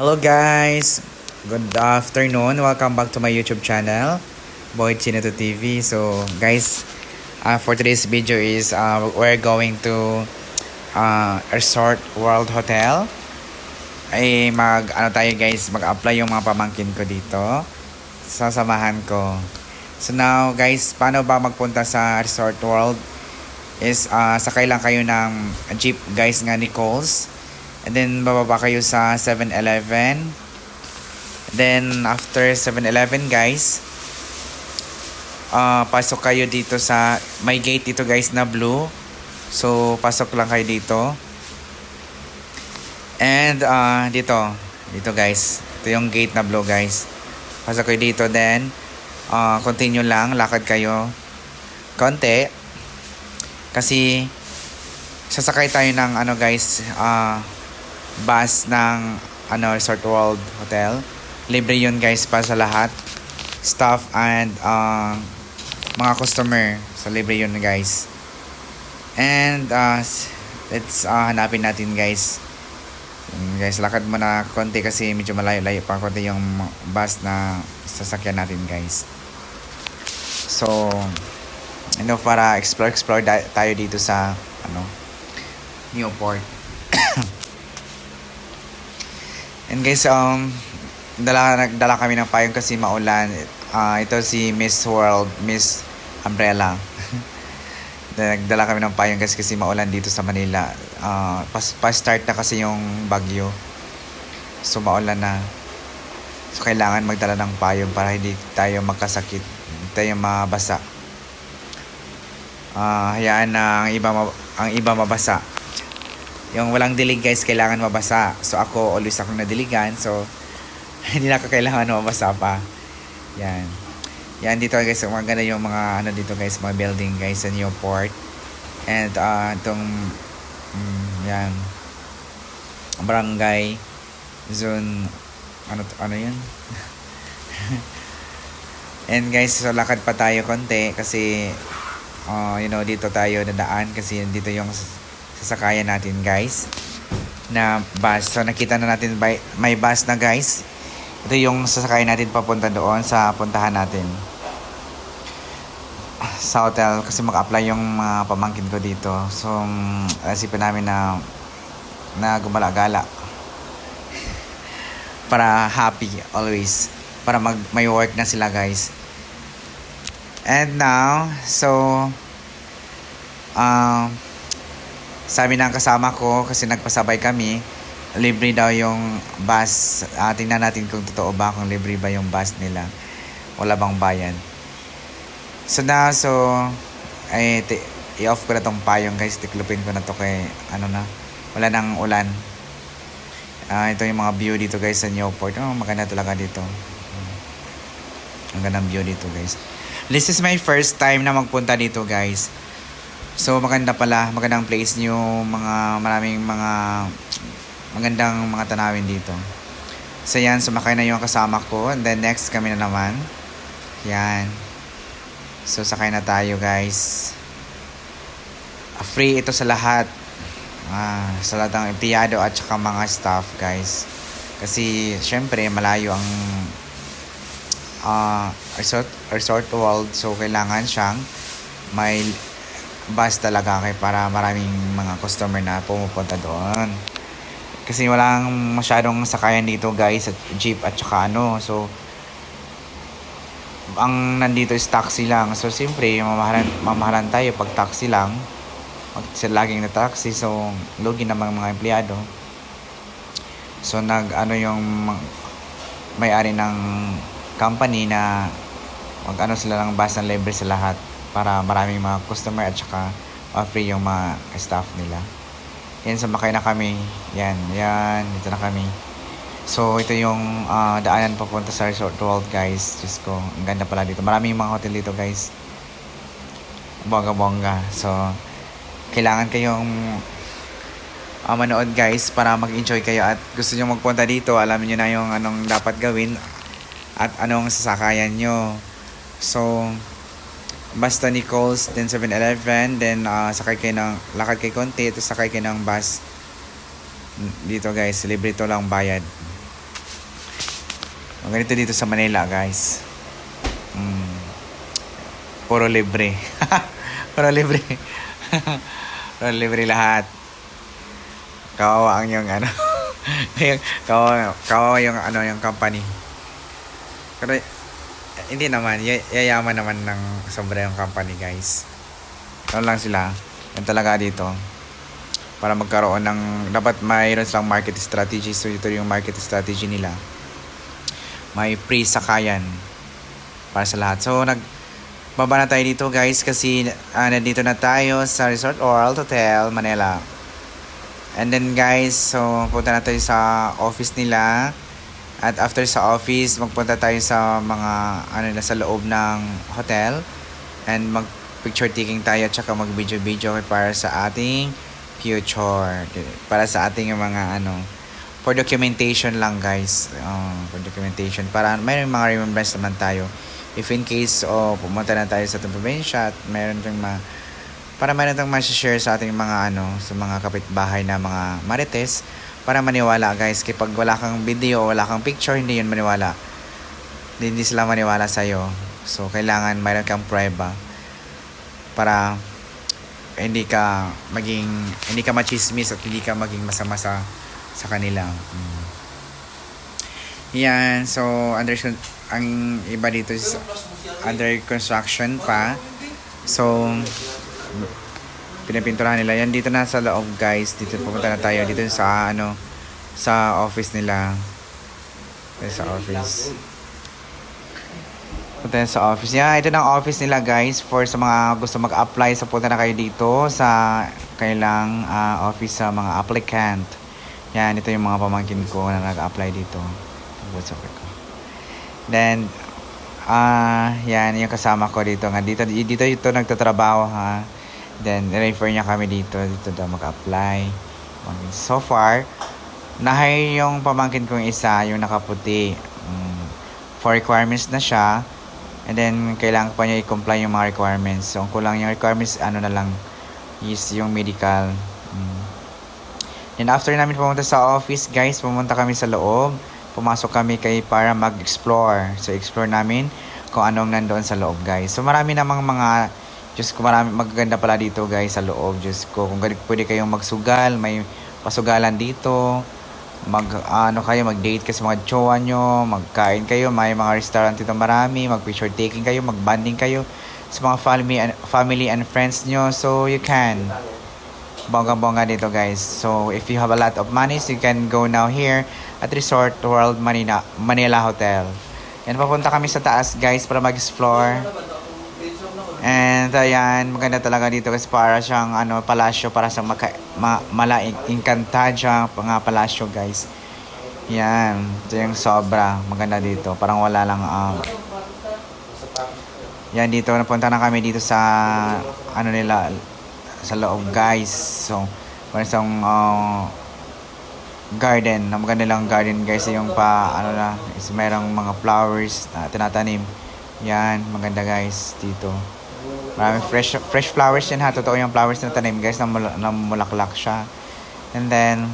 Hello guys! Good afternoon. Welcome back to my YouTube channel, Boy Chino TV. So guys, for today's video is we're going to Resort World Hotel. Ay tayo guys, mag-apply yung mga pamangkin ko dito. Sasamahan ko. So now guys, paano ba magpunta sa Resort World? Is sakay lang kayo ng jeep guys nga ni Coles. And then bababa kayo sa 7-Eleven. Then after 7-Eleven guys, pasok kayo dito sa may gate dito guys na blue. So pasok lang kayo dito. And dito guys, ito yung gate na blue guys. Pasok kayo dito, then continue lang, lakad kayo konti. Kasi sasakay tayo ng guys, bus ng Resort World Hotel. Libre yun guys para sa lahat, staff and mga customer. So libre yun guys. And let's hanapin natin guys. Guys, lakad mo na konti kasi medyo malayo-layo pa konti yung bus na sasakyan natin guys. So para explore tayo dito sa Newport. And guys, nagdala kami ng payong kasi maulan. Ito si Miss World, Miss Umbrella. Nagdala kami ng payong kasi maulan dito sa Manila. Pa-start na kasi yung bagyo. So maulan na. So kailangan magdala ng payong para hindi tayo magkasakit, hindi tayo mabasa. Hayaan na ang iba mabasa. Yung walang dilig guys, kailangan mabasa. So ako, always akong nadiligan. So hindi na kailangan mabasa pa. Yan dito guys, maganda yung mga dito guys, mga building guys sa Newport. And itong yan, barangay zone, ano yun. And guys, so lakad pa tayo konti kasi dito tayo dadaan kasi dito yung sasakayan natin guys na bus. So nakita na natin may bus na guys. Ito yung sasakayan natin papunta doon sa puntahan natin sa hotel kasi mag-apply yung mga pamangkin ko dito. So isipin namin na gumala-gala para happy always, para may work na sila guys. And now, so sabi ng kasama ko kasi nagpasabay kami, libre daw yung bus. Tingnan natin kung totoo ba, kung libre ba yung bus nila, wala bang bayan. So now, i-off ko na tong payong guys, tiklupin ko na to kay wala nang ulan. Ito yung mga view dito guys sa Newport. Maganda talaga dito. Ang gandang view dito guys. This is my first time na magpunta dito guys. So maganda pala, magandang place niyo, maraming mga magandang mga tanawin dito. So yan, sumakay na yung kasama ko, and then next kami na naman. Yan. So sakay na tayo guys. Free ito sa lahat. Sa lahat ng empleyado at saka mga staff guys. Kasi syempre malayo ang Resort World, so kailangan siyang may bus talaga para maraming mga customer na pumupunta doon. Kasi walang masyadong sakayan dito guys at jeep at saka so ang nandito is taxi lang. So siyempre mamahalan tayo pag taxi lang. Laging na taxi, so lugi naman mga empleyado. So yung may-ari ng company na sila ng bus na libre sa lahat para maraming mga customer at saka free yung mga staff nila. Yan, sumakay na kami. Yan, dito na kami. So ito yung daanan papunta sa Resort World guys. Diyos ko, ang ganda pala dito. Maraming mga hotel dito guys, bongga. So kailangan kayong manood guys para mag-enjoy kayo, at gusto nyo magpunta dito, alam niyo na yung anong dapat gawin at anong sasakayan nyo. So basta ni Coles, then 7-Eleven, then lakad kayo konti, tapos sakay kayo ng bus dito guys. Libre to lang bayad. Ganito dito sa Manila, guys. Mm, puro libre. Puro libre. Puro libre lahat. Kawawa ang yung ano. kawawa yung ano yung company. Pero hindi naman, yayaman naman ng sobra yung company, guys. Ano lang sila, yan talaga dito. Para magkaroon ng, dapat mayroon silang market strategy. So ito yung market strategy nila. May free sakayan para sa lahat. So nagbaba na tayo dito, guys, kasi nandito na tayo sa Resort World Hotel Manila. And then, guys, so punta na tayo sa office nila. At after sa office, magpunta tayo sa mga ano na sa loob ng hotel and mag picture taking tayo at saka mag video para sa ating future, para sa ating mga ano, for documentation lang, guys. For documentation para may mga remembrance naman tayo if in case pumunta na tayo sa itong probinsya at meron tayong para meron tayong ma-share sa ating mga ano, sa mga kapitbahay na mga marites, para maniwala, guys. Kapag wala kang video, wala kang picture, hindi yun maniwala. Hindi sila maniwala sa'yo. So, kailangan mayroon kang prueba para hindi ka machismis at hindi ka maging masama sa kanila. Yan. So, ang iba dito is under construction pa. So, pinapinturahan nila yan dito na sa loob, guys. Dito pupunta na tayo dito sa ano, sa office nila. Sa office, punta na sa office. Yeah, ito na ang office nila, guys. For sa mga gusto mag-apply, so punta na kayo dito sa kailang office sa mga applicant. Yan, ito yung mga pamangkin ko na nag-apply dito. What's up ko? Then yan yung kasama ko dito. Dito ito nagtatrabaho, ha. Then refer niya kami dito daw mag-apply. So far, na-hire yung pamangkin kong isa, yung nakaputi. For requirements na siya. And then kailangan pa niya i-comply yung mga requirements. So ang kulang yung requirements, ano na lang, is yung medical. And after namin pumunta sa office, guys, pumunta kami sa loob. Pumasok kami para mag-explore. So explore namin kung anong nandoon sa loob, guys. So marami namang mga, Diyos ko, marami magaganda pala dito, guys, sa loob. Diyos ko, kung pwede kayong magsugal, may pasugalan dito. Mag-date kayo sa mga jowa nyo, magkain kayo, may mga restaurant dito marami, mag-picture taking kayo, mag-bonding kayo sa mga family and friends nyo. So you can bongga-bongga dito, guys. So if you have a lot of money, so you can go now here at Resort World Manila Hotel. Yan, papunta kami sa taas, guys, para mag-explore. And ayan, maganda talaga dito kasi para siyang palasyo, para sa Encantadia mga palasyo, guys. Yan, ito yung sobra maganda dito. Parang wala lang yan, dito napunta na kami dito sa nila sa loob, guys. So parang isang garden, na maganda lang garden, guys. Yung is merong mga flowers na tinatanim. Yan, maganda, guys, dito. Maraming fresh flowers yan, ha. Totoo yung flowers na tanim, guys, na mulaklak siya. And then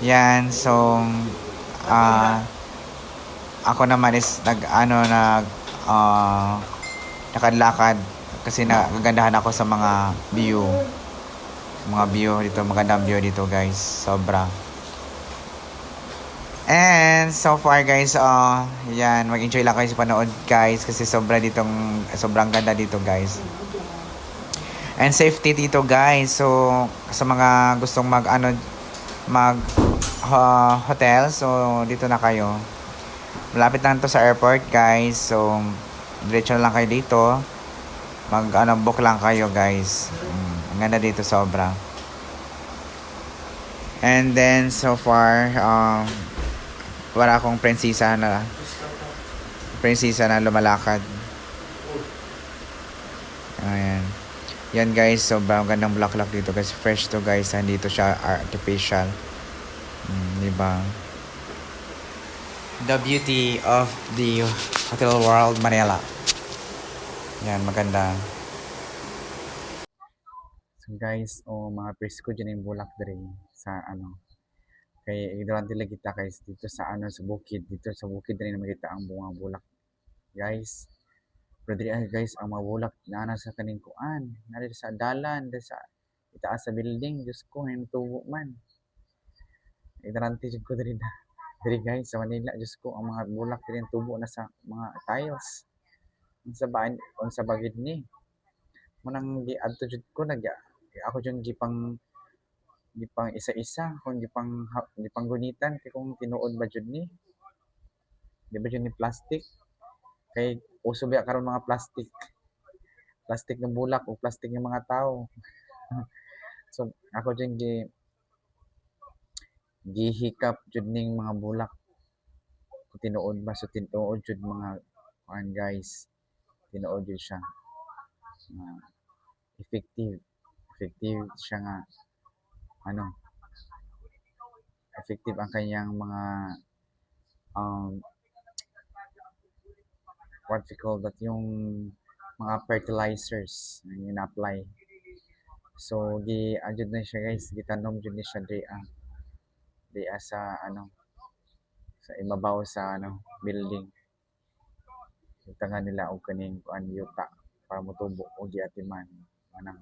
yan, so ako naman is nakadlakad kasi nagagandahan ako sa mga view dito. Magandang view dito, guys, sobra. And so far, guys, yan, mag-enjoy lang kayo sa panood, guys, kasi sobrang ganda dito, guys. And safety dito, guys. So sa mga gustong hotel, so dito na kayo. Malapit lang to sa airport, guys. So diretso lang kayo dito. Book lang kayo, guys. Ang ganda dito, sobra. And then so far, para akong prinsesa na lumalakad. Ayan. Yan, guys, sobrang gandang bulaklak dito, guys. Fresh to, guys. Hindi to siya artificial. Diba? The beauty of the Hotel World Manila. Yan, maganda. So, guys, mga presko dyan yung bulak diri sa Kay ignorante lang kita guys dito sa ano sa bukid. Dito sa bukid rin makita ang bunga bulak. Guys, pero diri guys ang mga bulak na sa kaning kuan. Nari sa dalan, diri sa itaas sa building. Diyos ko, ngayon tubo man. Ignorante jud ko diri na. Diri guys sa Manila, Diyos ko, ang mga bulak diri tubo na sa mga tiles. Unsa ba unsa ba gid ni? Munang giadto jud ko ako jud gipang isa-isa kung gipang gunitan kay kung tinuod ba jud ni di ba jud ni plastic kay uso ba karon mga plastic ng bulak o plastic ng mga tao. So ako jud gihikap jud ning mga bulak kung tinuod ba so tinuod jud mga guys tinuod jud siya. Uh, effective siya nga ano effective ang kanyang mga um, what we call that yung mga fertilizers na ina-apply. So gi-adjud na siya guys, gitanom jud ni siya di sa ano sa ibabaw sa ano building. Itangan nila og kaning kuan yuta para motubo og giatiman anang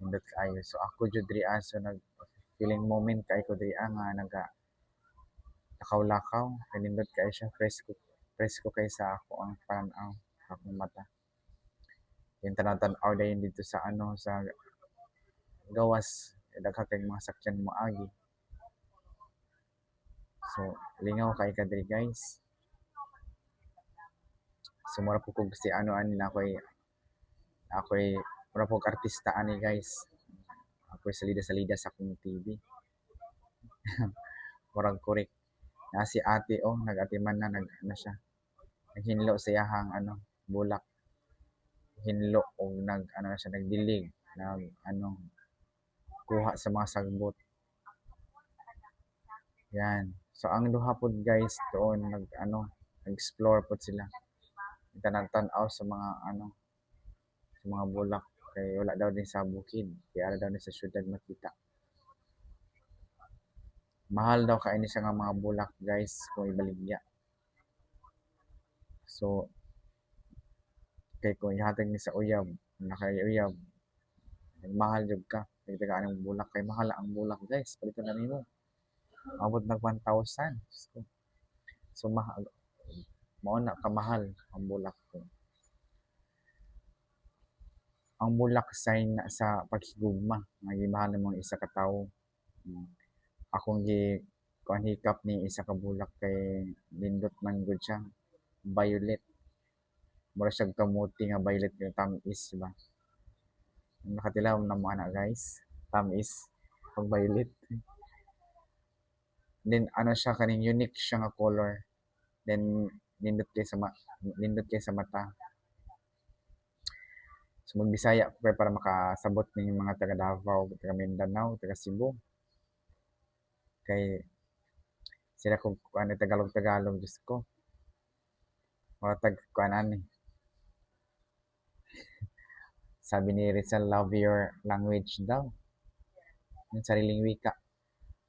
indot kaayo. So ako jud diri so nag feeling moment kay ko diri nga naga lakaw-lakaw kanindot kay siya fresco kay sa ako ang pan-aw akong mata. Yung tanawtan-aw dayon dito sa ano sa gawas dagha kay mga sakyan mo agi. So lingaw kay kadiri guys. So mura po kog si ano ani na ako'y mura po artista ani guys. Ako'y salida-salida sa akong TV. Murag korek. Na si ate nag-atiman na ano siya. Naghinlo sa iyahang ano bulak. Hinlo o ano na siya nagdilig nag ano kuha sa mga sagbot. Yan. So ang duha pod guys doon nag-explore pod sila. Tanang-tanaw sa mga sa mga bulak kay wala daw din sa bukid kaya daw din sa syudad makita. Mahal daw kaini sa mga bulak guys kung ibaligya. So kay kung ihatag ni sa uyab uyab mahal jud ka kay tagaan ang bulak kay mahal ang bulak guys palito na nimo abot nag 1,000 so mahal mao na kamahal ang bulak ko. Ang bulak sign na sa paghigugma nga gimahal mo isa ka tawo. Akong kuan hikap ni isa ka bulak kay nindot man gud siya violet mura siyang kamuti nga violet yung tamis ba nakatilaw na mo ana guys tamis pag violet then ano siya kaning unique siya nga color then nindot kay sa mata. So magbisaya ko para makasabot ning mga taga Davao, taga Mindanao, taga Cebu. Kay sila kung ano Tagalog Diyos ko. Mga kuanan eh. Sabi ni Rizal, love your language daw. Yung sariling wika.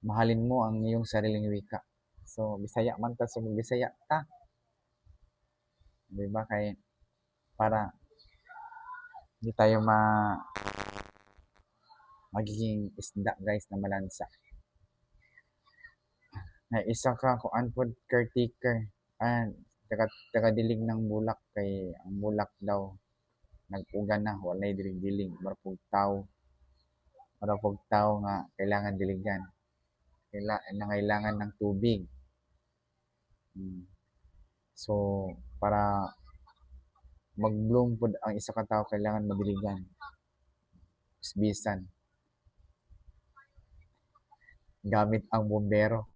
Mahalin mo ang iyong sariling wika. So, Bisaya man ta, so Bisaya ta. Diba? Kay para hindi tayo magiging isda guys na malansa. Na isa ka kuan pod caretaker. Taga-dilig ng bulak kay ang bulak daw nag-ugan na walay dilig-dilig marapog tao nga kailangan diligan kailangan ng tubig. So para mag-bloom pod ang isa ka tao kailangan madiligan bisan gamit ang bombero.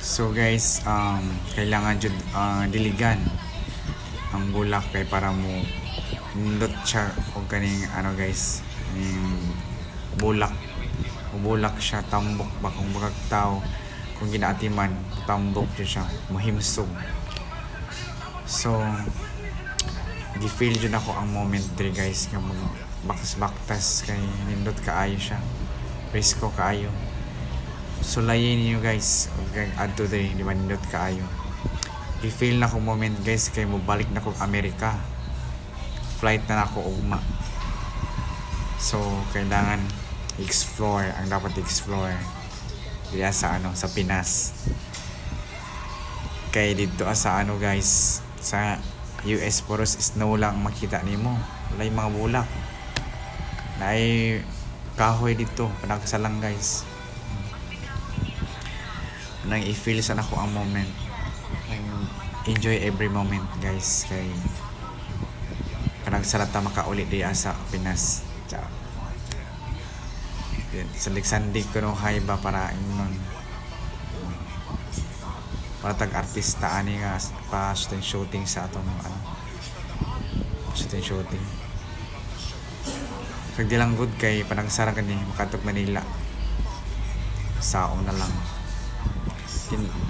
So guys kailangan jud diligan ang bulak kay para mo nindot siya og kaning guys kaning bulak siya tambok ba kung bagag tao kung ginaatiman tambok siya mahimsog. So gi-feel jud ako ang moment diri guys nga baktas kay nindot kaayo siya presko kaayo sulayin niyo guys. Okay, add to day, di manindot kaayo. I-feel na ko moment guys kay mo balik na ko Amerika. Flight na ako ugma. So kailangan explore ang dapat explore diya sa sa Pinas. Kay dito sa guys, sa US puros snow lang makita nimo. Wala yung mga bulak. Naay kahoy dito, panagsalang guys. Nang i-feel sa nako ang moment. Enjoy every moment guys kay panagsalata makauli diya sa Pinas. Sandig-sandig ko no hay ba para ingon para tag artista ani nga pa shooting sa atong shooting pag di lang good kay panagsara kani makatok Manila saon na lang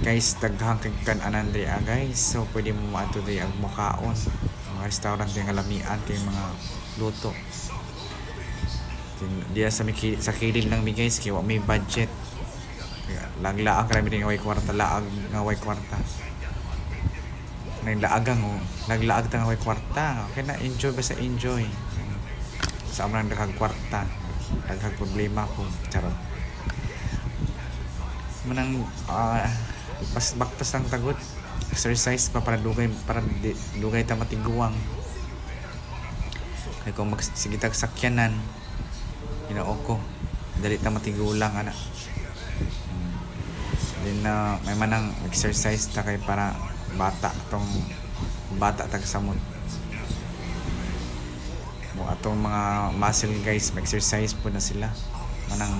guys daghang kan anandre guys so pwede mo maato di ang mukaon mga restaurant nga lamian kay mga luto diya sa kilid lang mi guys kay wa may budget laglaang kami rin nga way kwarta laag nga way kwarta naglaag ta nga way kwarta okay na enjoy basta enjoy sa amang daghang kwarta daghang problema ko charot manang pas baktas lang tagot exercise pa para dugay ta matiguang kay kung magsigitag sakyanan ginoo ko dali ta matigulang ana din na may manang exercise ta kay para bata tag samot mo atong mga muscle guys mag-exercise po na sila manang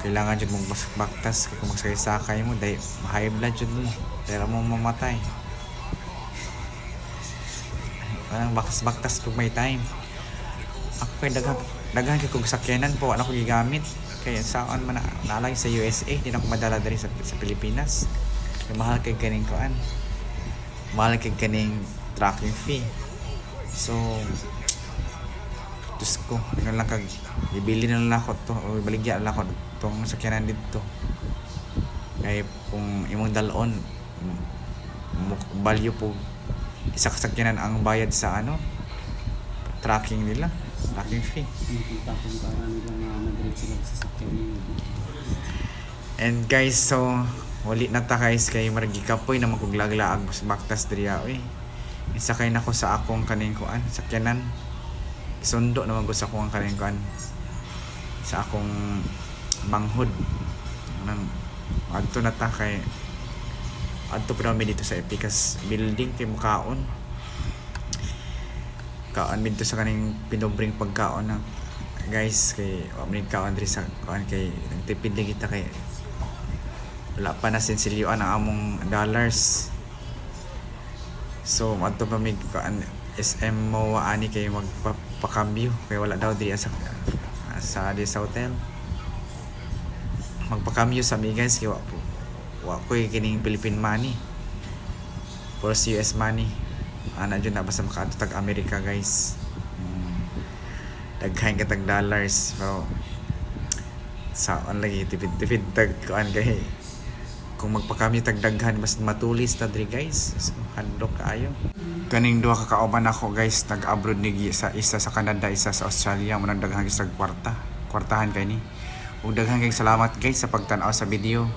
kailangan jud mong baktas kay kung magsakay mo dahil high blood jud mo dahil mo mamatay manang baktas pag may time ako kay daghan kay kung sakyanan po ano ko gigamit kaya saan man naalay sa USA di na ko madala diri sa Pilipinas kaya mahal kay kaning tracking fee so Diyos ko ano lang kag ibili na lang ako to o baligya lang ako tong sakyanan dito kaya kung imong dalon value po isa ka sakyanan ang bayad sa tracking nila tracking fee. And guys, so wali na ta guys kay margi kapoy na magkuglaglaag baktas diriya oy. Isakay na ko sa akong kaning kuan sakyanan. Sundo naman ko sa akong kaning kuan sa akong manghod. Nang adto na ta kay adto pa mi dito sa Epicas building kay mukaon. Kaon dito sa kaning pinobring pagkaon na guys kay wa man kaon diri sa kaon kay nagtipid lang kita kay wala pa na sensilyoan ang among dollars so adto pa mig kaon SM mo ani kay magpakambyo kay wala daw diri sa hotel magpakambyo sa mi guys kay wa ko kining Philippine money for US money ana dyan na basta makaadto tag Amerika guys daghan ka tag dollars pero sa lagi tipid tag kuan kay kung magpakami tag daghan basta matulis ta diri guys so handok kaayo kaning duha ka kauban ako guys nag-abroad ni sa isa sa Canada isa sa Australia mo nang daghan tag kwartahan kay ni ug daghan kay salamat guys sa pagtan-aw sa video.